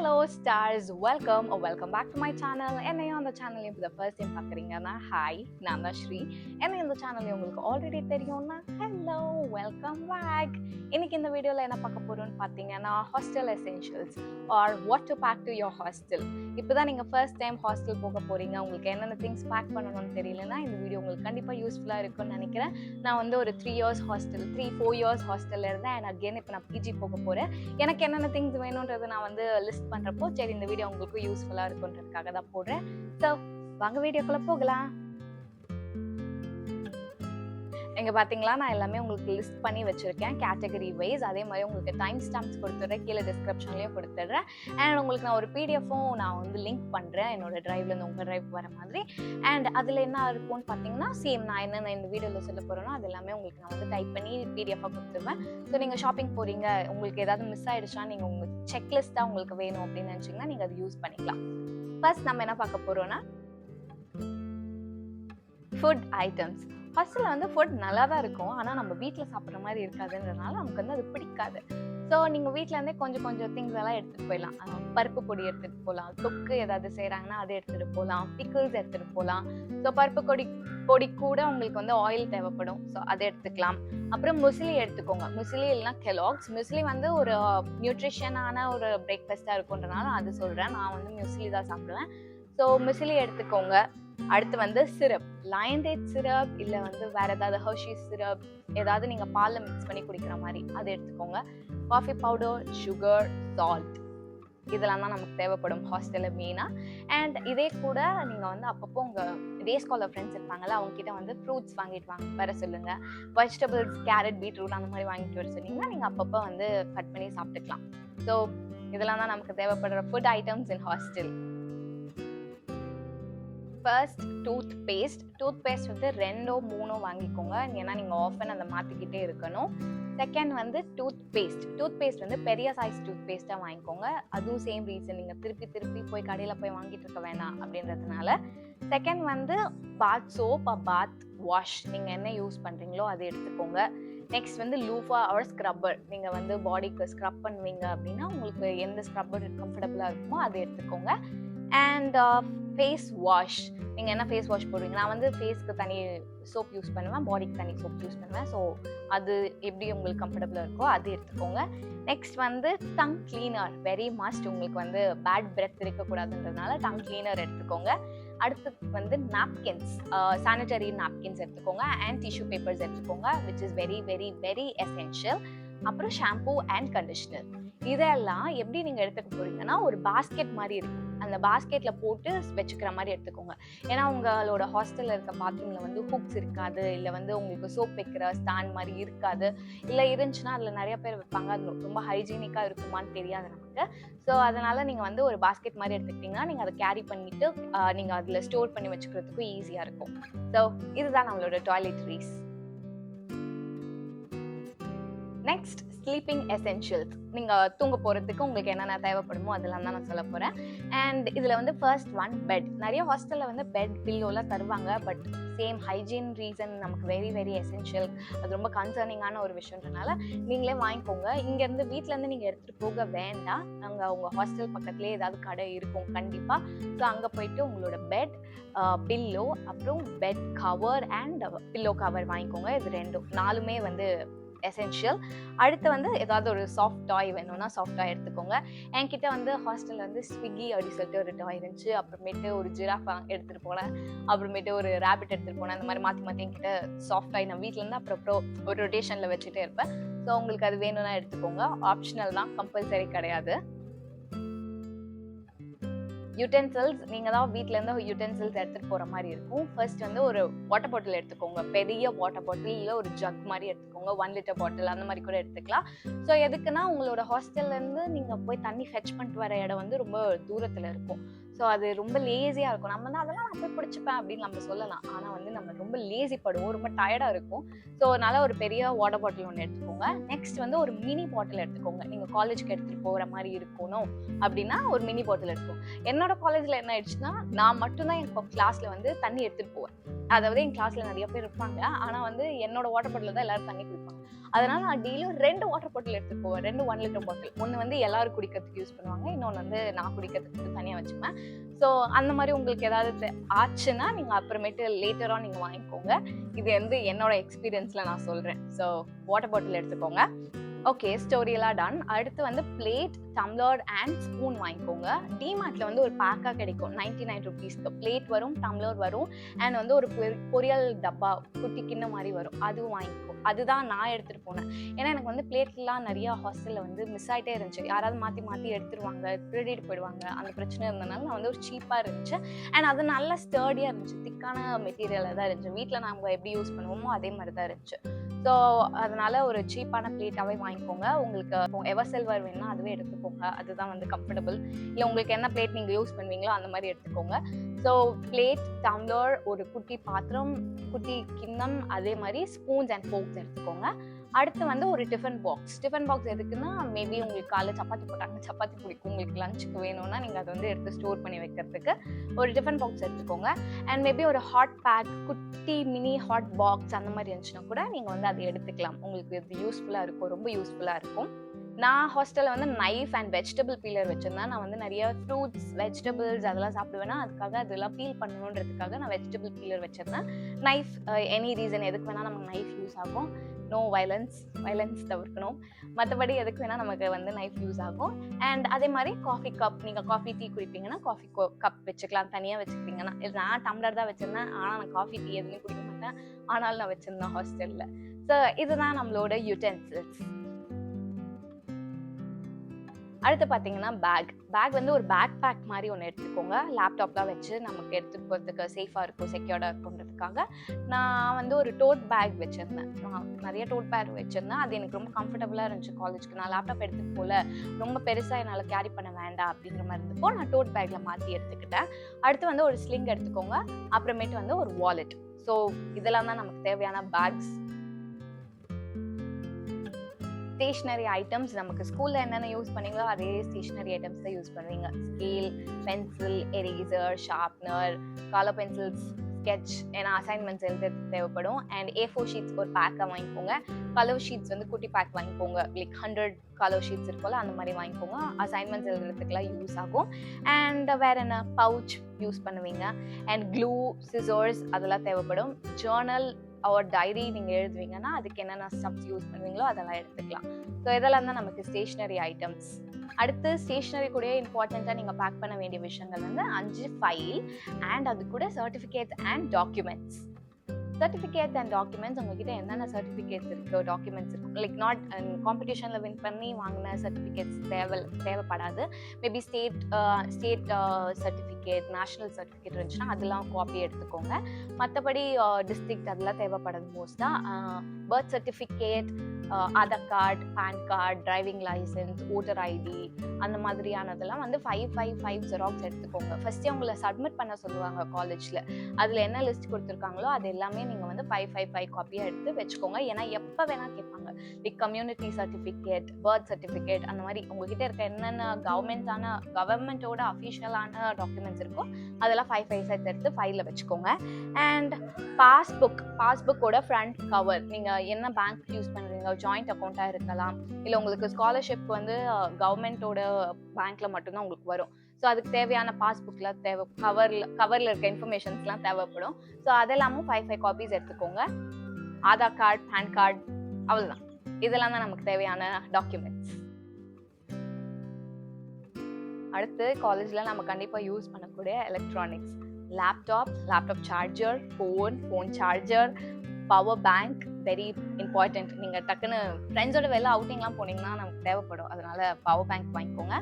Hello stars, welcome back to my channel. என்னையும் அந்த channel இப்போ the first time பார்க்குறீங்கன்னா ஹாய், நான் தான் ஸ்ரீ. என்ன இந்த சேனல் உங்களுக்கு ஆல்ரெடி தெரியும்னா ஹலோ, வெல்கம் பேக். இன்னைக்கு இந்த வீடியோவில் என்ன பார்க்க போகிறோம்னு பார்த்தீங்கன்னா hostel essentials or what to pack to your hostel. இப்போ தான் நீங்கள் ஃபர்ஸ்ட் டைம் ஹாஸ்டல் போக போகிறீங்க, உங்களுக்கு என்னென்ன திங்ஸ் பேக் பண்ணணும்னு தெரியலன்னா இந்த வீடியோ உங்களுக்கு கண்டிப்பாக யூஸ்ஃபுல்லாக இருக்கும்னு நினைக்கிறேன். நான் வந்து ஒரு 3-4 இயர்ஸ் ஹாஸ்டலில் இருந்தேன் அண்ட் அகெயின் இப்போ நான் பிஜி போக போகிறேன். எனக்கு என்னென்ன திங்ஸ் வேணுன்றது நான் வந்து லிஸ்ட் பண்றப்போ சரி இந்த வீடியோ உங்களுக்கு யூஸ்ஃபுல்லா இருக்குன்றதுக்காக தான் போடுறேன். ஸோ வாங்க வீடியோக்குள்ள போகலாம். இங்க பாத்தீங்களா, நான் எல்லாமே உங்களுக்கு லிஸ்ட் பண்ணி வச்சிருக்கேன் கேட்டகரி வைஸ். அதே மாதிரி உங்களுக்கு டைம் ஸ்டாம்ப்ஸ் கொடுத்துட்றேன், கீழே டிஸ்கிரிப்ஷன்லயும் கொடுத்துட்றேன். அண்ட் உங்களுக்கு நான் ஒரு பிடிஎஃப்பும் நான் வந்து லிங்க் பண்றேன் என்னோட டிரைவ்ல இருந்து உங்க டிரைவ் வர மாதிரி. அண்ட் அதுல என்ன இருக்கும்னு பாத்தீங்கன்னா சேம் நான் என்னென்ன இந்த வீடியோல சொல்ல போறேனோ அது எல்லாமே உங்களுக்கு நான் வந்து டைப் பண்ணி பிடிஎஃபா கொடுத்துருவேன். ஸோ நீங்க ஷாப்பிங் போறீங்க, உங்களுக்கு ஏதாவது மிஸ் ஆயிடுச்சா, நீங்க உங்க செக்லிஸ்டா உங்களுக்கு வேணும் அப்படின்னு நினைச்சீங்கன்னா நீங்க அதை யூஸ் பண்ணிக்கலாம். ஃபர்ஸ்ட் நம்ம என்ன பார்க்க போறோம்னா ஃபுட் ஐட்டம்ஸ். ஹாஸ்டலில் வந்து ஃபுட் நல்லா தான் இருக்கும், ஆனால் நம்ம வீட்டில் சாப்பிட்ற மாதிரி இருக்காதுன்றதுனால நமக்கு வந்து அது பிடிக்காது. ஸோ நீங்கள் வீட்டிலேருந்தே கொஞ்சம் திங்ஸ் எல்லாம் எடுத்துகிட்டு போயிடலாம். பருப்பு பொடி எடுத்துகிட்டு போகலாம், தொக்கு ஏதாவது செய்கிறாங்கன்னா அதை எடுத்துகிட்டு போகலாம், பிக்கிள்ஸ் எடுத்துகிட்டு போகலாம். ஸோ பருப்பு பொடி கூட உங்களுக்கு வந்து ஆயில் தேவைப்படும், ஸோ அதை எடுத்துக்கலாம். அப்புறம் முஸ்லி எடுத்துக்கோங்க. முஸ்லி இல்லைனா கெலாக்ஸ். முஸ்லி வந்து ஒரு நியூட்ரிஷனான ஒரு பிரேக்ஃபாஸ்ட்டாக இருக்குன்றனால அது சொல்கிறேன். நான் வந்து முஸ்லி தான் சாப்பிடுவேன். ஸோ முஸ்லி எடுத்துக்கோங்க. அடுத்து வந்து சிரப், லயன் டேட் சிரப் இல்லை வந்து வேற ஏதாவது ஹர்ஷீஸ் சிரப், ஏதாவது நீங்க பால்ல மிக்ஸ் பண்ணி குடிக்கிற மாதிரி அதை எடுத்துக்கோங்க. காஃபி பவுடர், சுகர், சால்ட், இதெல்லாம் தான் நமக்கு தேவைப்படும் ஹாஸ்டல்ல மெயினா. அண்ட் இதே கூட நீங்க வந்து அப்பப்போ உங்க டே ஸ்காலர் ஃப்ரெண்ட்ஸ் இருப்பாங்கல்ல, அவங்க கிட்ட வந்து ஃப்ரூட்ஸ் வாங்கிட்டு வர சொல்லுங்க. வெஜிடபிள்ஸ், கேரட், பீட்ரூட் அந்த மாதிரி வாங்கிட்டு வர சொன்னீங்கன்னா நீங்க அப்பப்போ வந்து கட் பண்ணி சாப்பிட்டுக்கலாம். ஸோ இதெல்லாம் தான் நமக்கு தேவைப்படுற food items in hostel. First toothpaste வந்து 2-3 வாங்கிக்கோங்க, ஏன்னா நீங்கள் ஆஃபன் அதை மாற்றிக்கிட்டே இருக்கணும். செகண்ட் வந்து டூத் பேஸ்ட் வந்து பெரிய சைஸ் டூத் பேஸ்ட்டாக வாங்கிக்கோங்க. அதுவும் சேம் ரீசன், நீங்கள் திருப்பி போய் கடையில் போய் வாங்கிட்டு இருக்க வேணாம் அப்படின்றதுனால. செகண்ட் வந்து பாத் சோப், பாத் வாஷ், நீங்கள் என்ன யூஸ் பண்ணுறீங்களோ அதை எடுத்துக்கோங்க. நெக்ஸ்ட் வந்து லூஃபா ஆர் ஸ்க்ரப்பர், நீங்கள் வந்து பாடிக்கு ஸ்க்ரப் பண்ணுவீங்க அப்படின்னா உங்களுக்கு எந்த ஸ்க்ரப்பர் கம்ஃபர்டபுளாக இருக்குமோ அதை எடுத்துக்கோங்க. அண்ட் ஃபேஸ் வாஷ், நீங்கள் என்ன ஃபேஸ் வாஷ் போடுவீங்க? நான் வந்து ஃபேஸ்க்கு தனி சோப் யூஸ் பண்ணுவேன், பாடிக்கு தனி சோப் யூஸ் பண்ணுவேன். ஸோ அது எப்படி உங்களுக்கு கம்ஃபர்டபுளாக இருக்கோ அது எடுத்துக்கோங்க. நெக்ஸ்ட் வந்து டங் கிளீனர், வெரி மஸ்ட். உங்களுக்கு வந்து பேட் பிரெத் இருக்கக்கூடாதுன்றதுனால டங் கிளீனர் எடுத்துக்கோங்க. அடுத்து வந்து நாப்கின்ஸ், சானிட்டரி நாப்கின்ஸ் எடுத்துக்கோங்க. அண்ட் டிஷ்யூ பேப்பர்ஸ் எடுத்துக்கோங்க, which is very very very essential. அப்புறம் ஷாம்பூ அண்ட் கண்டிஷனர். இதெல்லாம் எப்படி நீங்கள் எடுத்துக்க போறீங்கன்னா ஒரு பாஸ்கெட் மாதிரி இருக்கும், அந்த பாஸ்கெட்ல போட்டு வச்சுக்கிற மாதிரி எடுத்துக்கோங்க. ஏன்னா உங்களோட ஹாஸ்டல்ல இருக்க பாத்ரூம்ல வந்து ஹூக்ஸ் இருக்காது, இல்லை வந்து உங்களுக்கு சோப் வைக்கிற ஸ்டாண்ட் மாதிரி இருக்காது. இல்லை இருந்துச்சுன்னா அதில் நிறைய பேர் வைப்பாங்க, அது ரொம்ப ஹைஜீனிக்காக இருக்குமான்னு தெரியாது நமக்கு. ஸோ அதனால நீங்கள் வந்து ஒரு பாஸ்கெட் மாதிரி எடுத்துக்கிட்டீங்கன்னா நீங்கள் அதை கேரி பண்ணிட்டு நீங்கள் அதில் ஸ்டோர் பண்ணி வச்சுக்கிறதுக்கும் ஈஸியாக இருக்கும். ஸோ இதுதான் நம்மளோட டாய்லெட்ரிஸ். Next sleeping essentials. நீங்கள் தூங்க போகிறதுக்கு உங்களுக்கு என்னென்ன தேவைப்படுமோ அதெல்லாம் தான் நான் சொல்ல போகிறேன். அண்ட் இதில் வந்து ஃபர்ஸ்ட் ஒன் பெட். நிறைய ஹாஸ்டலில் வந்து பெட் பில்லோலாம் தருவாங்க, பட் சேம் ஹைஜீன் ரீசன் நமக்கு வெரி வெரி எசென்ஷியல், அது ரொம்ப கன்சர்னிங்கான ஒரு விஷயன்றனால நீங்களே வாங்கிக்கோங்க. இங்கேருந்து வீட்டிலேருந்து நீங்கள் எடுத்துகிட்டு போக வேண்டாம், அங்கே உங்கள் ஹாஸ்டல் பக்கத்துலேயே ஏதாவது கடை இருக்கும் கண்டிப்பாக. ஸோ அங்கே போயிட்டு உங்களோட பெட், பில்லோ, அப்புறம் bed cover and pillow cover வாங்கிக்கோங்க. இது 4மே வந்து எசென்ஷியல். அடுத்து வந்து ஏதாவது ஒரு சாஃப்ட் டாய் வேணும்னா சாஃப்ட் டாய் எடுத்துக்கோங்க. என்கிட்ட வந்து ஹாஸ்டலில் வந்து ஸ்விக்கி அப்படி சொல்லிட்டு ஒரு டாய் இருந்துச்சு, அப்புறமேட்டு ஒரு ஜிராஃப் எடுத்துகிட்டு போனேன், அப்புறமேட்டு ஒரு ரேபிட் எடுத்துகிட்டு போனேன். அந்த மாதிரி மாற்றி என்கிட்ட சாஃப்ட் டாய் நான் வீட்டிலேருந்து அப்புறம் ஒரு ரொட்டேஷனில் வச்சுட்டே இருப்பேன். ஸோ உங்களுக்கு அது வேணும்னா எடுத்துக்கோங்க, ஆப்ஷனல் தான், கம்பல்சரி கிடையாது. யூட்டென்சில்ஸ், நீங்கள் தான் வீட்டிலேருந்து யூட்டென்சில்ஸ் எடுத்துகிட்டு போகிற மாதிரி இருக்கும். ஃபர்ஸ்ட் வந்து ஒரு வாட்டர் பாட்டில் எடுத்துக்கோங்க, பெரிய வாட்டர் பாட்டில், இல்லை ஒரு ஜக் மாதிரி எடுத்துக்கோங்க, 1 லிட்டர் பாட்டில் அந்த மாதிரி கூட எடுத்துக்கலாம். ஸோ எதுக்குன்னா உங்களோட ஹாஸ்டல்லேருந்து நீங்கள் போய் தண்ணி ஃபெச் பண்ணிட்டு வர இடம் வந்து ரொம்ப தூரத்தில் இருக்கும். ஸோ அது ரொம்ப லேசியாக இருக்கும். நம்ம வந்து அதெல்லாம் நான் போய் பிடிச்சிப்பேன் அப்படின்னு நம்ம சொல்லலாம், ஆனால் வந்து நம்ம ரொம்ப லேசி படுவோம், ரொம்ப டயர்டாக இருக்கும். ஸோ அதனால ஒரு பெரிய வாட்டர் பாட்டில் ஒன்று எடுத்துக்கோங்க. நெக்ஸ்ட் வந்து ஒரு மினி பாட்டில் எடுத்துக்கோங்க. நீங்கள் காலேஜுக்கு எடுத்துகிட்டு போகிற மாதிரி இருக்கணும் அப்படின்னா ஒரு மினி பாட்டில் எடுத்துக்கோங்க. என்னோட காலேஜில் என்ன ஆயிடுச்சுன்னா நான் மட்டும்தான் என் கிளாஸில் வந்து தண்ணி எடுத்துகிட்டு போவேன். அதாவது என் கிளாஸில் நிறைய பேர் இருப்பாங்க, ஆனால் வந்து என்னோட வாட்டர் பாட்டில் தான் எல்லாரும் தண்ணி குடிப்பாங்க. அதனால நான் டெய்லியும் 2 வாட்டர் பாட்டில் எடுத்துட்டு போவேன். 2 1 லிட்டர் பாட்டில். ஒன்று வந்து எல்லாரும் குடிக்கிறதுக்கு யூஸ் பண்ணுவாங்க, இன்னொன்று வந்து நான் குடிக்கிறதுக்கு தனியாக வச்சுப்பேன். ஸோ அந்த மாதிரி உங்களுக்கு ஏதாவது ஆச்சுன்னா நீங்கள் அப்புறமேட்டு லேட்டராக நீங்கள் வாங்கிக்கோங்க. இது வந்து என்னோட எக்ஸ்பீரியன்ஸில் நான் சொல்கிறேன். ஸோ வாட்டர் பாட்டில் எடுத்துக்கோங்க. ஓகே, ஸ்டோரியெல்லாம் டன். அடுத்து வந்து பிளேட், டம்ளர் அண்ட் ஸ்பூன் வாங்கிக்கோங்க. டிமார்ட்ல வந்து ஒரு பேக்காக கிடைக்கும் 99 ருபீஸ்க்கு. பிளேட் வரும், டம்ளர் வரும், அண்ட் வந்து ஒரு பொரியல் டப்பா குட்டி கிண்ண மாதிரி வரும், அதுவும் வாங்கிக்கோ. அதுதான் நான் எடுத்துகிட்டு போனேன். ஏன்னா எனக்கு வந்து பிளேட்லாம் நிறையா ஹாஸ்டலில் வந்து மிஸ் ஆகிட்டே இருந்துச்சு. யாராவது மாற்றி மாற்றி எடுத்துருவாங்க, திருடிட்டு போயிடுவாங்க, அந்த பிரச்சனை இருந்ததுனால நான் வந்து ஒரு சீப்பாக இருந்துச்சு. அண்ட் அது நல்லா ஸ்டர்டியாக இருந்துச்சு, திக்கான மெட்டீரியலாக தான் இருந்துச்சு. வீட்டில் நம்ம எப்படி யூஸ் பண்ணுவோமோ அதே மாதிரி தான் இருந்துச்சு. ஸோ அதனால ஒரு சீப்பான பிளேட்டாகவே வாங்கிக்கோங்க. உங்களுக்கு எவர் சில்வர் வேணும்னா அதுவே எடுத்துக்கோங்க, அதுதான் வந்து கம்ஃபர்டபுள். இல்லை உங்களுக்கு என்ன பிளேட் நீங்கள் யூஸ் பண்ணுவீங்களோ அந்த மாதிரி எடுத்துக்கோங்க. ஸோ பிளேட், டம்ளர், ஒரு குட்டி பாத்திரம், குட்டி கிண்ணம், அதே மாதிரி ஸ்பூன்ஸ் அண்ட் ஃபோக்ஸ் எடுத்துக்கோங்க. அடுத்து வந்து ஒரு டிஃபன் பாக்ஸ். டிஃபன் பாக்ஸ் எதுக்குன்னா, மேபி உங்களுக்கு காலைல சப்பாத்தி போட்டாங்க, சப்பாத்தி பிடிக்கும், உங்களுக்கு லஞ்சுக்கு வேணும்னா நீங்கள் அதை வந்து எடுத்து ஸ்டோர் பண்ணி வைக்கிறதுக்கு ஒரு டிஃபன் பாக்ஸ் எடுத்துக்கோங்க. அண்ட் மேபி ஒரு ஹாட் பேக், குட்டி மினி ஹாட் பாக்ஸ் அந்த மாதிரி இருந்துச்சுன்னா கூட நீங்கள் வந்து அதை எடுத்துக்கலாம். உங்களுக்கு இது யூஸ்ஃபுல்லாக இருக்கும், ரொம்ப யூஸ்ஃபுல்லாக இருக்கும். நான் ஹாஸ்டலில் வந்து நைஃப் அண்ட் வெஜிடபிள் பீலர் வச்சுருந்தேன். நான் வந்து நிறைய ஃப்ரூட்ஸ், வெஜிடபிள்ஸ் அதெல்லாம் சாப்பிடுவேன்னா அதுக்காக அதெல்லாம் பீல் பண்ணணுன்றதுக்காக நான் வெஜிடபிள் பீலர் வச்சுருந்தேன். நைஃப் எனி ரீசன் எதுக்கு வேணால் நமக்கு நைஃப் யூஸ் ஆகும். நோ வயலன்ஸ் தவிர்க்கணும். மற்றபடி எதுக்கு வேணால் நமக்கு வந்து நைஃப் யூஸ் ஆகும். அண்ட் அதே மாதிரி காஃபி கப், நீங்கள் காஃபி டீ குடிப்பீங்கன்னா காஃபி கப் வச்சுக்கலாம். தனியாக வச்சுக்கிட்டிங்கன்னா, நான் டம்ளர் தான் வச்சுருந்தேன், ஆனால் நான் காஃபி டீ எதுவுமே குடிக்க மாட்டேன், ஆனாலும் நான் வச்சுருந்தேன் ஹாஸ்டலில். ஸோ இதுதான் நம்மளோட யூட்டென்சில்ஸ். அடுத்து பார்த்தீங்கன்னா பேக் வந்து ஒரு பேக் பேக் மாதிரி ஒன்று எடுத்துக்கோங்க. லேப்டாப்லாம் வச்சு நமக்கு எடுத்துகிட்டு போகிறதுக்கு சேஃபாக இருக்கும், செக்யூர்டாக இருக்குன்றதுக்காக நான் வந்து ஒரு டோட் பேக் வச்சுருந்தேன். நான் நிறைய டோட் பேக் வச்சுருந்தேன். அது எனக்கு ரொம்ப கம்ஃபர்டபுளாக இருந்துச்சு காலேஜுக்கு. நான் லேப்டாப் எடுத்துகிட்டு போகல, ரொம்ப பெருசாக என்னால் கேரி பண்ண வேண்டாம் அப்படிங்கிற மாதிரி இருந்தப்போ நான் டோட் பேக்கில் மாற்றி எடுத்துக்கிட்டேன். அடுத்து வந்து ஒரு ஸ்லிங் எடுத்துக்கோங்க. அப்புறமேட்டு வந்து ஒரு வாலெட். ஸோ இதெல்லாம் தான் நமக்கு தேவையான பேக்ஸ். ஸ்டேஷ்னரி ஐட்டம்ஸ், நமக்கு ஸ்கூலில் என்னென்ன யூஸ் பண்ணீங்களோ அதே ஸ்டேஷ்னரி ஐட்டம்ஸ் தான் யூஸ் பண்ணுவீங்க. Scale, pencil, eraser, sharpener, colour pencils, sketch, ஏன்னா அசைன்மெண்ட்ஸ் எழுதுறதுக்கு தேவைப்படும். அண்ட் A4 ஷீட்ஸ் ஒரு பேக்காக வாங்கிக்கோங்க. கலர் ஷீட்ஸ் வந்து குட்டி பேக் வாங்கிக்கோங்க. லைக் 100 கலர் ஷீட்ஸ் இருக்கும்ல, அந்த மாதிரி வாங்கிக்கோங்க. அசைன்மெண்ட்ஸ் எழுதுறதுக்குலாம் யூஸ் ஆகும். அண்ட் வேற என்ன, பவுச் யூஸ் பண்ணுவீங்க. அண்ட் க்ளூ, சிசர்ஸ் அதெல்லாம் தேவைப்படும். ஜேர்னல் ஒரு டைரி நீங்கள் எழுதுவீங்கன்னா அதுக்கு என்னென்ன ஸ்டப்ஸ் யூஸ் பண்ணுவீங்களோ அதெல்லாம் எடுத்துக்கலாம். ஸோ இதெல்லாம் தான் நமக்கு ஸ்டேஷ்னரி ஐட்டம்ஸ். அடுத்து ஸ்டேஷ்னரி கூட இம்பார்ட்டண்ட்டாக நீங்கள் பேக் பண்ண வேண்டிய விஷயங்கள் வந்து 5 ஃபைல் அண்ட் அது கூட certificates and documents. Certificates and documents, உங்ககிட்ட என்னென்ன சர்டிஃபிகேட்ஸ் இருக்குது, டாக்குமெண்ட்ஸ் இருக்கும். லைக் நாட் காம்படிஷனில் வின் பண்ணி வாங்கின சர்டிஃபிகேட்ஸ் தேவைப்படாது. Maybe state certificate, national certificate இருந்துச்சுன்னா அதெல்லாம் காப்பி எடுத்துக்கோங்க. மற்றபடி டிஸ்ட்ரிக்ட் அதெல்லாம் தேவைப்படாது மோஸ்ட்டாக. Birth certificate, Aadhaar card, PAN card, driving licence, voter ID அந்த மாதிரியானதெல்லாம் வந்து 5 ஜெராக்ஸ் எடுத்துக்கோங்க. ஃபஸ்ட்டே உங்களை சப்மிட் பண்ண சொல்லுவாங்க காலேஜில். அதில் என்ன லிஸ்ட் கொடுத்துருக்காங்களோ அது எல்லாமே நீங்கள் வந்து 5 காப்பியாக எடுத்து வச்சுக்கோங்க. ஏன்னா எப்போ வேணால் கேட்பாங்க. Like community certificate, birth certificate, அந்த மாதிரி உங்ககிட்ட இருக்க என்னென்ன கவர்மெண்ட்டோட அஃபிஷியலான டாக்குமெண்ட்ஸ் இருக்கோ அதெல்லாம் 5 செட்ஸ் எடுத்து ஃபைலில் வச்சுக்கோங்க. அண்ட் பாஸ்புக்கோட ஃப்ரண்ட் கவர், நீங்கள் என்ன பேங்க் யூஸ் பண்ணுறீங்க, ஜாயிண்ட் அக்கௌண்ட்டாக இருக்கலாம், இல்லை உங்களுக்கு ஸ்காலர்ஷிப் வந்து கவர்மெண்ட்டோட பேங்க்கில் மட்டும்தான் உங்களுக்கு வரும். ஸோ அதுக்கு தேவையான பாஸ்புக்கில் கவரில் இருக்க இன்ஃபர்மேஷன்ஸ்லாம் தேவைப்படும். ஸோ அதெல்லாமும் 5 காப்பீஸ் எடுத்துக்கோங்க. ஆதார் கார்டு, பேன் கார்டு, அவ்வளோதான். இதெல்லாம் தான் நமக்கு தேவையான டாக்குமெண்ட்ஸ். அடுத்து காலேஜில் நம்ம கண்டிப்பாக யூஸ் பண்ணக்கூடிய electronics, laptop charger, phone charger, power bank, very important. நீங்கள் டக்குன்னு ஃப்ரெண்ட்ஸோட வெளில அவுட்டிங்லாம் போனீங்கன்னா நமக்கு தேவைப்படும், அதனால பவர் பேங்க் வாங்கிக்கோங்க.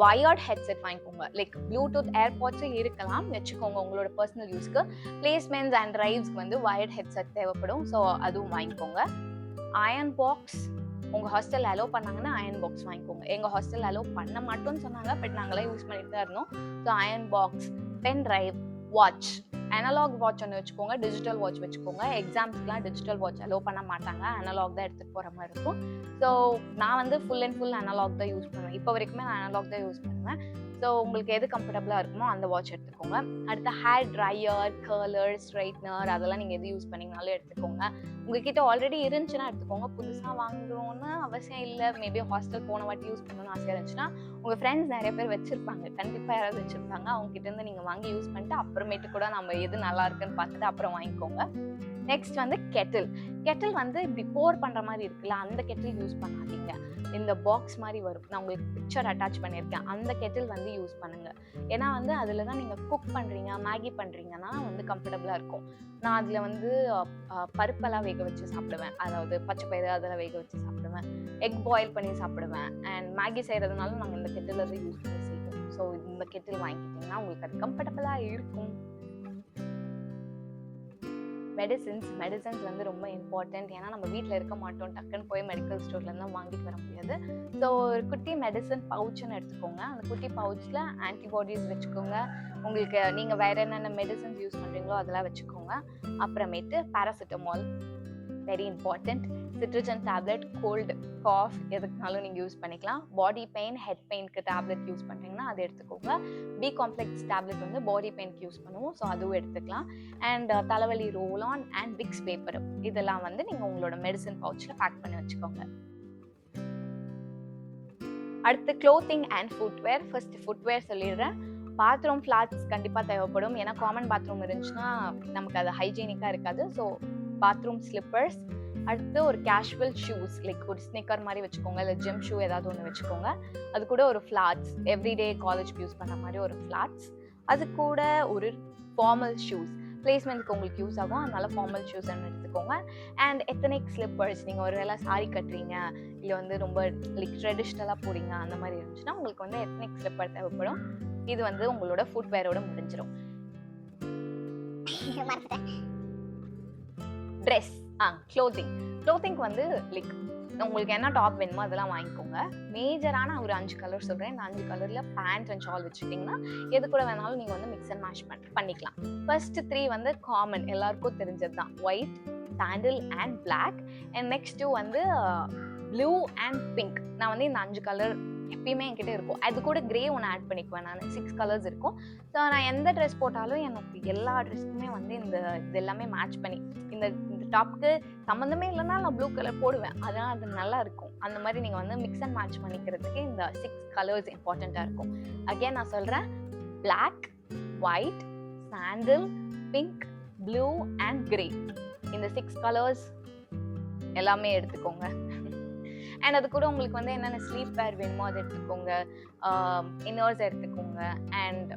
வயர்ட் ஹெட்செட் வாங்கிக்கோங்க. லைக் ப்ளூடூத் ஏர்பாட்ஸும் இருக்கலாம், வச்சுக்கோங்க உங்களோட பர்சனல் யூஸ்க்கு. பிளேஸ்மெண்ட்ஸ் அண்ட் ட்ரைவ்ஸ்க்கு வந்து வயர்ட் ஹெட்செட் தேவைப்படும், ஸோ அதுவும் வாங்கிக்கோங்க. அயர்ன் பாக்ஸ், உங்கள் ஹாஸ்டலில் அலோவ் பண்ணாங்கன்னா அயர்ன் பாக்ஸ் வாங்கிக்கோங்க. எங்கள் ஹாஸ்டலில் அலோவ் பண்ண மாட்டோம்னு சொன்னாங்க, பட் நாங்களாம் யூஸ் பண்ணிட்டு தான் இருந்தோம். So iron box, pen drive, watch, analogue watch ஒன்று வச்சுக்கோங்க, டிஜிட்டல் வாட்ச் வச்சுக்கோங்க. எக்ஸாம்ஸ்க்குலாம் டிஜிட்டல் வாட்ச் அலோவ் பண்ண மாட்டாங்க, அனலாக் தான் எடுத்துகிட்டு போகிற மாதிரி இருக்கும். ஸோ நான் வந்து ஃபுல் அண்ட் ஃபுல் அனலாக் தான் யூஸ் பண்ணுவேன். இப்போ வரைக்குமே நான் அனலாக் தான் யூஸ் பண்ணுவேன். ஸோ உங்களுக்கு எது கம்ஃபர்டபுளாக இருக்குமோ அந்த வாட்ச் எடுத்துக்கோங்க. அடுத்து ஹேர் ட்ரையர், கர்லர், ஸ்ட்ரைட்னர் அதெல்லாம் நீங்கள் எது யூஸ் பண்ணிங்கனாலும் எடுத்துக்கோங்க. உங்ககிட்ட ஆல்ரெடி இருந்துச்சுன்னா எடுத்துக்கோங்க. புதுசாக வாங்கணும்னு அவசியம் இல்லை. மேபி ஹாஸ்டல் போன வாட்டி யூஸ் பண்ணணும்னு ஆசையாக இருந்துச்சுன்னா உங்கள் ஃப்ரெண்ட்ஸ் நிறைய பேர் வச்சுருப்பாங்க, கண்டிப்பாக யாராவது வச்சுருப்பாங்க. அவங்ககிட்ட இருந்து நீங்கள் வாங்கி யூஸ் பண்ணிட்டு அப்புறமேட்டு கூட நம்ம எது நல்லா இருக்குன்னு பார்த்துட்டு அப்புறம் வாங்கிக்கோங்க. நெக்ஸ்ட் வந்து கெட்டில் வந்து இப்படி போர் பண்ணுற மாதிரி இருக்குல்ல, அந்த கெட்டில் யூஸ் பண்ணாதீங்க. இந்த பாக்ஸ் மாதிரி வரும், நான் உங்களுக்கு பிக்சர் அட்டாச் பண்ணியிருக்கேன், அந்த கெட்டில் வந்து யூஸ் பண்ணுங்க. ஏன்னா வந்து அதில் தான் நீங்கள் குக் பண்ணுறீங்க, மேகி பண்ணுறீங்கன்னா வந்து கம்ஃபர்டபுளாக இருக்கும். நான் அதில் வந்து பருப்பெல்லாம் வேக வச்சு சாப்பிடுவேன், அதாவது பச்சை பயிறு அதெல்லாம் வேக வச்சு சாப்பிடுவேன், எக் பாயில் பண்ணி சாப்பிடுவேன். அண்ட் மேகி செய்கிறதுனால நாங்கள் இந்த கெட்டில் வந்து யூஸ் பண்ணி செய்வோம். ஸோ இந்த கெட்டில் வாங்கிக்கிட்டிங்கன்னா உங்களுக்கு அது கம்ஃபர்டபுளாக இருக்கும். மெடிசன்ஸ் வந்து ரொம்ப இம்பார்ட்டன்ட். ஏன்னா நம்ம வீட்டில் இருக்க மாட்டோம், டக்குன்னு போய் மெடிக்கல் ஸ்டோர்லேருந்து தான் வாங்கிட்டு வர முடியாது. ஸோ ஒரு குட்டி மெடிசன் பவுச்சுன்னு எடுத்துக்கோங்க. அந்த குட்டி பவுச்சில் ஆன்டிபாடிஸ் வச்சுக்கோங்க. உங்களுக்கு நீங்கள் வேறு என்னென்ன மெடிசன்ஸ் யூஸ் பண்ணுறீங்களோ அதெல்லாம் வச்சுக்கோங்க. அப்புறமேட்டு பேராசிட்டமால் வெரி இம்பார்ட்டன்ட். சிட்ரஜன் டேப்லெட், கோல்டு காஃப் எதுக்குனாலும் நீங்கள் யூஸ் பண்ணிக்கலாம். பாடி பெயின், ஹெட் பெயினுக்கு டேப்லெட் யூஸ் பண்ணுறீங்கன்னா அது எடுத்துக்கோங்க. பி காம்ப்ளெக்ஸ் டேப்லெட் வந்து பாடி பெயினுக்கு யூஸ் பண்ணுவோம், ஸோ அதுவும் எடுத்துக்கலாம். அண்ட் தலைவலி ரோலான் அண்ட் விக்ஸ் பேப்பர் இதெல்லாம் வந்து நீங்கள் உங்களோட மெடிசன் பவுச்சில் பேக் பண்ணி வச்சுக்கோங்க. அடுத்து clothing and footwear. First footwear சொல்லிடுறேன். பாத்ரூம் ஃப்ளாட்ஸ் கண்டிப்பாக தேவைப்படும். ஏன்னா காமன் பாத்ரூம் இருந்துச்சுன்னா நமக்கு அது ஹைஜீனிக்காக இருக்காது. So bathroom slippers. அடுத்து ஒரு கேஷுவல் ஷூஸ், லைக் ஒரு ஸ்னிக்கர் மாதிரி வச்சுக்கோங்க, இல்லை ஜிம் ஷூ ஏதாவது ஒன்று வச்சுக்கோங்க. அது கூட ஒரு ஃப்ளாட்ஸ், எவ்ரிடே காலேஜ்க்கு யூஸ் பண்ண மாதிரி ஒரு ஃப்ளாட்ஸ். அது கூட ஒரு ஃபார்மல் ஷூஸ், பிளேஸ்மெண்ட்க்கு உங்களுக்கு யூஸ் ஆகும், அதனால ஃபார்மல் ஷூஸ் எடுத்துக்கோங்க. அண்ட் எத்தனிக் ஸ்லிப்பர்ஸ், நீங்கள் ஒரு வேளை சாரி கட்டுறீங்க இல்லை வந்து ரொம்ப லைக் ட்ரெடிஷ்னலாக போறீங்க அந்த மாதிரி இருந்துச்சுன்னா உங்களுக்கு வந்து எத்தனிக் ஸ்லிப்பர் தேவைப்படும். இது வந்து உங்களோட ஃபுட்வேரோட முடிஞ்சிடும். ட்ரெஸ், க்ளோத்திங்க்கு வந்து லைக் உங்களுக்கு என்ன டாப் வேணுமோ அதெல்லாம் வாங்கிக்கோங்க. மேஜரான ஒரு 5 கலர் சொல்கிறேன். இந்த 5 கலரில் பேண்ட் அண்ட் ஷால் வச்சுக்கிட்டிங்கன்னா எது கூட வேணாலும் நீங்கள் வந்து மிக்ஸ் அண்ட் மேட்ச் பண்ணிக்கலாம். ஃபர்ஸ்ட் 3 வந்து காமன், எல்லாருக்கும் தெரிஞ்சது தான், white, sandal and black. And next 2 வந்து ப்ளூ அண்ட் பிங்க். நான் வந்து இந்த 5 கலர் எப்பயுமே என்கிட்ட இருக்கும். அது கூட கிரே ஒன்று ஆட் பண்ணிக்குவேன். நான் 6 கலர்ஸ் இருக்கும். ஸோ நான் எந்த ட்ரெஸ் போட்டாலும் எனக்கு எல்லா ட்ரெஸ்க்குமே வந்து இது எல்லாமே மேட்ச் பண்ணி, இந்த டாப்க்கு சம்மந்தமே இல்லைன்னா நான் ப்ளூ கலர் போடுவேன், அதனால் அது நல்லா இருக்கும். அந்த மாதிரி நீங்கள் வந்து மிக்ஸ் அண்ட் மேட்ச் பண்ணிக்கிறதுக்கு இந்த 6 கலர்ஸ் இம்பார்ட்டண்ட்டாக இருக்கும். அகேன் நான் சொல்கிறேன், black, white, sandal, pink, blue and grey. இந்த 6 கலர்ஸ் எல்லாமே எடுத்துக்கோங்க. அண்ட் அது கூட உங்களுக்கு வந்து என்னென்ன ஸ்லீப் வேர் வேணுமோ அதை எடுத்துக்கோங்க, இன்னர்ஸ் எடுத்துக்கோங்க. And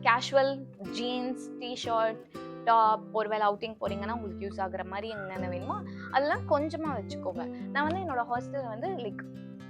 casual jeans, T-shirt, top, ஒருவேளை அவுட்டிங் போகிறீங்கன்னா உங்களுக்கு யூஸ் ஆகுற மாதிரி என்னென்ன வேணுமோ அதெல்லாம் கொஞ்சமாக வச்சுக்கோங்க. நான் வந்து என்னோட ஹாஸ்டலில் வந்து லைக்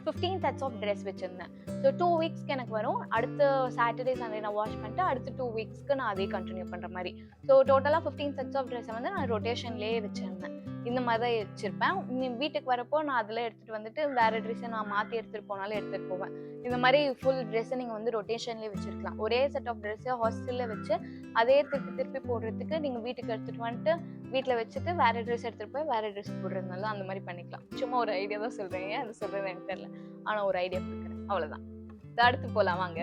15 செட்ஸ் ஆஃப் ட்ரெஸ் வச்சுருந்தேன். ஸோ 2 வீக்ஸ்க்கு எனக்கு வரும். அடுத்த சாட்டர்டே சண்டே நான் வாஷ் பண்ணிட்டு அடுத்த 2 வீக்ஸ்க்கு நான் அதே கண்டினியூ பண்ணுற மாதிரி. ஸோ டோட்டலாக 15 செட்ஸ் ஆஃப் ட்ரெஸ்ஸை வந்து நான் ரொட்டேஷன்லேயே வச்சுருந்தேன். இந்த மாதிரி தான் வச்சுருப்பேன். வீட்டுக்கு வரப்போ நான் அதில் எடுத்துகிட்டு வந்துட்டு வேறு ட்ரெஸ்ஸை நான் மாற்றி எடுத்துகிட்டு போனாலும் எடுத்துகிட்டு போவேன். இந்த மாதிரி ஃபுல் ட்ரெஸ்ஸை நீங்கள் வந்து ரொட்டேஷன்லேயே வச்சுருக்கலாம். ஒரே செட் ஆஃப் ட்ரெஸ்ஸை ஹாஸ்டலில் வச்சு அதே திருப்பி போடுறதுக்கு நீங்கள் வீட்டுக்கு எடுத்துகிட்டு வந்துட்டு வீட்டில் வச்சுட்டு வேறு ட்ரெஸ் எடுத்துகிட்டு போய் வேறு ட்ரெஸ் போடுறதுனால அந்த மாதிரி பண்ணிக்கலாம். சும்மா ஒரு ஐடியா தான் சொல்கிறேன், அது சொல்கிறது எனக்கு தெரியல, ஆனால் ஒரு ஐடியா கொடுக்குறேன், அவ்வளோதான். அடுத்து போகலாம் வாங்க.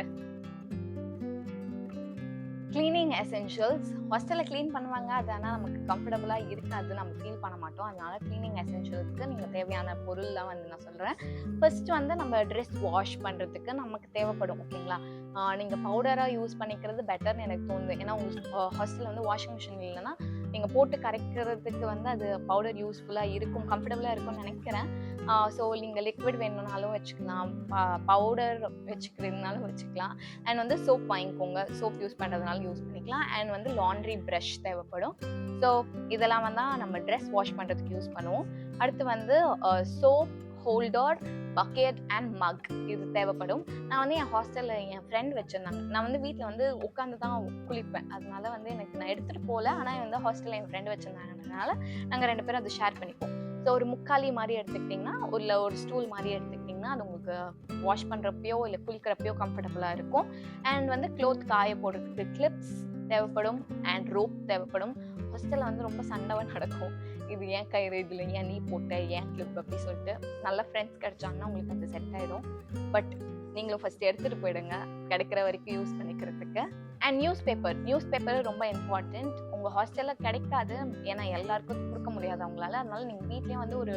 Cleaning essentials. ஹாஸ்டலில் க்ளீன் பண்ணுவாங்க, அது ஆனால் நமக்கு கம்ஃபர்டபுளாக இருக்காது, நம்ம ஃபீல் பண்ண மாட்டோம். அதனால க்ளீனிங் எசென்ஷியல்ஸ்க்கு நீங்கள் தேவையான பொருள்லாம் வந்து நான் சொல்கிறேன். ஃபர்ஸ்ட் வந்து நம்ம ட்ரெஸ் வாஷ் பண்ணுறதுக்கு நமக்கு தேவைப்படும், ஓகேங்களா? நீங்கள் பவுடராக யூஸ் பண்ணிக்கிறது பெட்டர்னு எனக்கு தோணுது. ஏன்னா உங்கள் ஹாஸ்டலில் வந்து வாஷிங் மிஷின் இல்லைன்னா நீங்கள் போட்டு கரைக்கிறதுக்கு வந்து அது பவுடர் யூஸ்ஃபுல்லாக இருக்கும், கம்ஃபர்டபுளாக இருக்கும்னு நினைக்கிறேன். ஸோ நீங்கள் லிக்விட் வேணும்னாலும் வச்சுக்கலாம், பவுடர் வச்சுக்கிறதுனாலும் வச்சுக்கலாம். அண்ட் வந்து சோப் வாங்கிக்கோங்க, சோப் யூஸ் பண்ணுறதுனால யூஸ் பண்ணிக்கலாம். அண்ட் வந்து லாண்ட்ரி ப்ரஷ் தேவைப்படும். ஸோ இதெல்லாம் வந்து நம்ம ட்ரெஸ் வாஷ் பண்ணுறதுக்கு யூஸ் பண்ணுவோம். அடுத்து வந்து சோப் ஹோல்டர், பக்கெட் அண்ட் மக் இது தேவைப்படும். நான் வந்து என் ஹாஸ்டலில் என் ஃப்ரெண்ட் வச்சுருந்தாங்க. நான் வந்து வீட்டில் வந்து உட்காந்து தான் குளிப்பேன், அதனால வந்து எனக்கு நான் எடுத்துகிட்டு போகல. ஆனால் வந்து ஹாஸ்டலில் என் ஃப்ரெண்டு வச்சுருந்தாங்கனால நாங்கள் 2 பேரும் அதை ஷேர் பண்ணிப்போம். ஸோ ஒரு முக்காலி மாதிரி எடுத்துக்கிட்டிங்கன்னா இல்லை ஒரு ஸ்டூல் மாதிரி எடுத்துக்கிட்டிங்கன்னா அது உங்களுக்கு வாஷ் பண்ணுறப்பையோ இல்லை குளிக்கிறப்பையோ கம்ஃபர்டபுளாக இருக்கும். அண்ட் வந்து க்ளோத் காய போடுறதுக்கு கிளிப்ஸ் தேவைப்படும் அண்ட் ரோப் தேவைப்படும். ஹாஸ்டலில் வந்து ரொம்ப சண்டை நடக்கும், இது ஏன் கயிறு, இதில் ஏன் நீ போட்ட, ஏன் கிளிப் அப்படி சொல்லிட்டு. நல்ல ஃப்ரெண்ட்ஸ் கிடைச்சாங்கன்னா உங்களுக்கு அது செட் ஆகிடும். பட் நீங்களும் ஃபஸ்ட்டு எடுத்துகிட்டு போயிடுங்க, கிடைக்கிற வரைக்கும் யூஸ் பண்ணிக்கிறதுக்கு. அண்ட் நியூஸ் பேப்பர் ரொம்ப இம்பார்ட்டண்ட். உங்கள் உங்கள் ஹாஸ்டலில் கிடைக்காது, ஏன்னா எல்லாருக்கும் கொடுக்க முடியாது அவங்களால. அதனால நீங்கள் வீட்லேயே வந்து ஒரு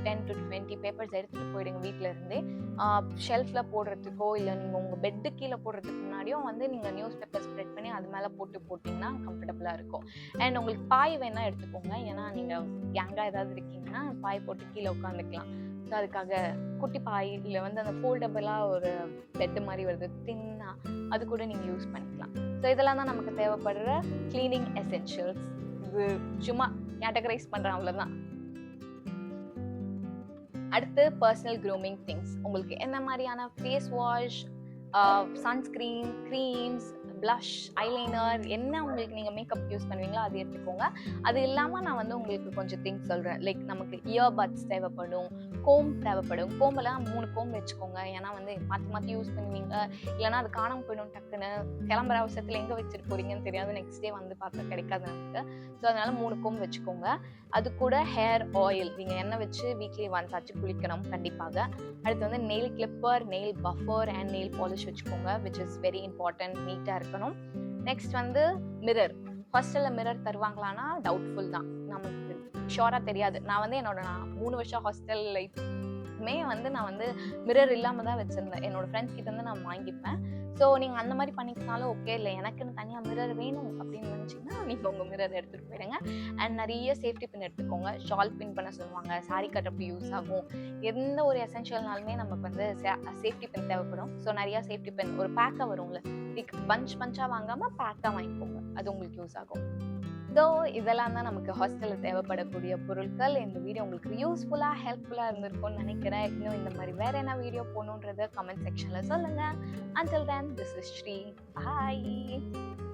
10 to 20 பேப்பர்ஸ் எடுத்துகிட்டு போயிடுங்க வீட்டில் இருந்தே. ஷெல்ஃபில் போடுறதுக்கோ இல்லை நீங்கள் உங்கள் பெட்டு கீழே போடுறதுக்கு முன்னாடியும் வந்து நீங்கள் நியூஸ் பேப்பர் ஸ்ப்ரெட் பண்ணி அது மேலே போட்டிங்கன்னா கம்ஃபர்டபுளாக இருக்கும். அண்ட் உங்களுக்கு பாய் வேணால் எடுத்துக்கோங்க, ஏன்னா நீங்கள் கேங்காக ஏதாவது இருக்கீங்கன்னா பாய் போட்டு கீழே உட்காந்துக்கலாம். ஸோ அதுக்காக குட்டி பாய் இல்லை வந்து அந்த ஃபோல்டபுளாக ஒரு பெட்டு மாதிரி வருது தின்னா, அது கூட நீங்கள் யூஸ் பண்ணிக்கலாம். ஸோ இதெல்லாம் தான் நமக்கு தேவைப்படுற கிளீனிங் எசென்ஷியல்ஸ். இது சும்மா கேட்டகரைஸ் பண்ணுறேன், அவ்வளோதான். அடுத்து பர்சனல் க்ரூமிங் திங்ஸ். உங்களுக்கு என்ன மாதிரியான face wash, sunscreen, creams, blush, eyeliner, என்ன உங்களுக்கு நீங்கள் மேக்கப் யூஸ் பண்ணுவீங்களோ அது எடுத்துக்கோங்க. அது இல்லாமல் நான் வந்து உங்களுக்கு கொஞ்சம் திங்ஸ் சொல்கிறேன். லைக் நமக்கு இயர்பட்ஸ் தேவைப்படும், கோம் தேவைப்படும். கோம்பெல்லாம் 3 கோம் வச்சுக்கோங்க, ஏன்னா வந்து மாற்றி மாற்றி யூஸ் பண்ணுவீங்க, இல்லைனா அது காணாமல் போயிடும் டக்குன்னு. கிளம்புற அவசரத்தில் எங்கே வச்சுட்டு போகிறீங்கன்னு தெரியாது, நெக்ஸ்ட் டே வந்து பார்த்தா கிடைக்காது நமக்கு. ஸோ அதனால் 3 கோம் வச்சுக்கோங்க. அது கூட ஹேர் ஆயில், நீங்கள் எண்ணெய் வச்சு வீக்லி ஒன்ஸ் ஆச்சு குளிக்கணும் கண்டிப்பாக. அடுத்து வந்து nail clipper, nail buffer and nail polish வச்சுக்கோங்க, விச் இஸ் வெரி இம்பார்ட்டன்ட். நீட்டாக இருக்கணும். நெக்ஸ்ட் வந்து மிரர். ஹாஸ்டலில் மிரர் தருவாங்களான்னா டவுட்ஃபுல் தான், நமக்கு ஷோராக தெரியாது. நான் வந்து என்னோட 3 வருஷம் ஹாஸ்டல் லைஃப்மே வந்து நான் வந்து மிரர் இல்லாமல் தான் வச்சுருந்தேன். என்னோடய ஃப்ரெண்ட்ஸ் கிட்ட வந்து நான் வாங்கிப்பேன். ஸோ நீங்கள் அந்த மாதிரி பண்ணிக்கினாலும் ஓகே. இல்லை எனக்குன்னு தனியாக மிரர் வேணும் அப்படின்னு நினச்சிங்கன்னா நீங்கள் உங்கள் மிரர் எடுத்துகிட்டு போயிடுங்க. அண்ட் நிறைய சேஃப்டி பின் எடுத்துக்கோங்க. ஷால் பின் பண்ண சொல்லுவாங்க, சாரி கட்டுறப்ப யூஸ் ஆகும். எந்த ஒரு எசென்ஷியல்னாலுமே நமக்கு வந்து சேஃப்டி பின் தேவைப்படும். ஸோ நிறையா சேஃப்டி பின் ஒரு பேக்காக வரும்ல, பஞ்சாக வாங்காமல் பேக்காக வாங்கிக்கோங்க, அது உங்களுக்கு யூஸ் ஆகும். ஸோ இதெல்லாம் தான் நமக்கு ஹாஸ்டலில் தேவைப்படக்கூடிய பொருட்கள். இந்த வீடியோ உங்களுக்கு யூஸ்ஃபுல்லாக ஹெல்ப்ஃபுல்லாக இருந்திருக்கும்னு நினைக்கிறேன். இன்னும் இந்த மாதிரி வேறு என்ன வீடியோ போகணுன்றதை கமெண்ட் செக்ஷனில் சொல்லுங்கள். Until then, this is Shri. Bye.